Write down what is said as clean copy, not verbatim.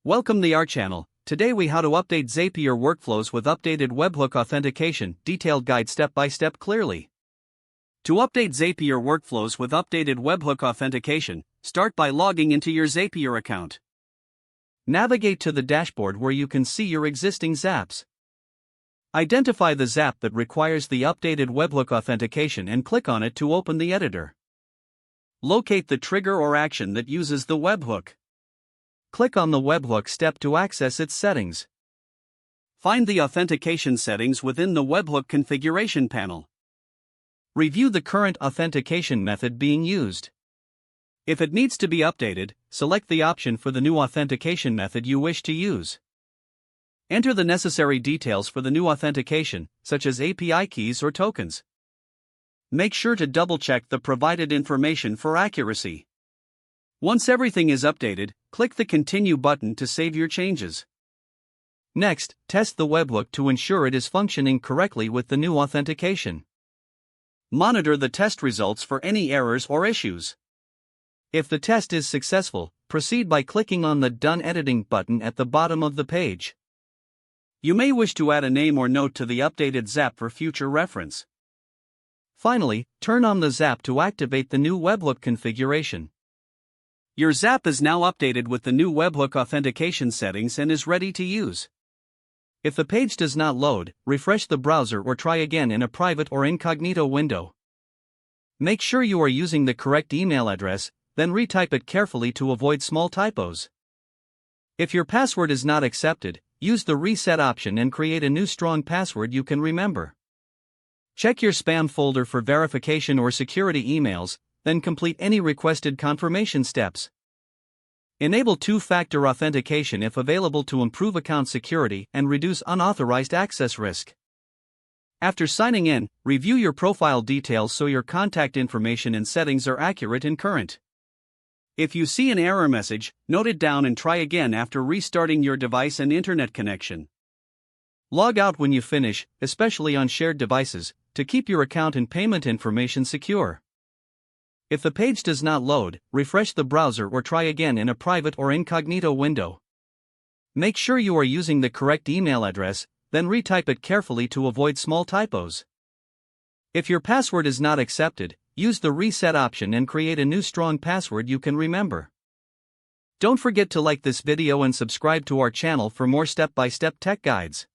Welcome to our channel. Today we how to update Zapier workflows with updated webhook authentication, detailed guide step by step clearly. To update Zapier workflows with updated webhook authentication, start by logging into your Zapier account. Navigate to the dashboard where you can see your existing Zaps. Identify the Zap that requires the updated webhook authentication and click on it to open the editor. Locate the trigger or action that uses the webhook. Click on the webhook step to access its settings. Find the authentication settings within the webhook configuration panel. Review the current authentication method being used. If it needs to be updated, select the option for the new authentication method you wish to use. Enter the necessary details for the new authentication, such as API keys or tokens. Make sure to double-check the provided information for accuracy. Once everything is updated, click the Continue button to save your changes. Next, test the webhook to ensure it is functioning correctly with the new authentication. Monitor the test results for any errors or issues. If the test is successful, proceed by clicking on the Done Editing button at the bottom of the page. You may wish to add a name or note to the updated Zap for future reference. Finally, turn on the Zap to activate the new webhook configuration. Your Zap is now updated with the new webhook authentication settings and is ready to use. If the page does not load, refresh the browser or try again in a private or incognito window. Make sure you are using the correct email address, then retype it carefully to avoid small typos. If your password is not accepted, use the reset option and create a new strong password you can remember. Check your spam folder for verification or security emails, then complete any requested confirmation steps. Enable two-factor authentication if available to improve account security and reduce unauthorized access risk. After signing in, review your profile details so your contact information and settings are accurate and current. If you see an error message, note it down and try again after restarting your device and internet connection. Log out when you finish, especially on shared devices, to keep your account and payment information secure. If the page does not load, refresh the browser or try again in a private or incognito window. Make sure you are using the correct email address, then retype it carefully to avoid small typos. If your password is not accepted, use the reset option and create a new strong password you can remember. Don't forget to like this video and subscribe to our channel for more step-by-step tech guides.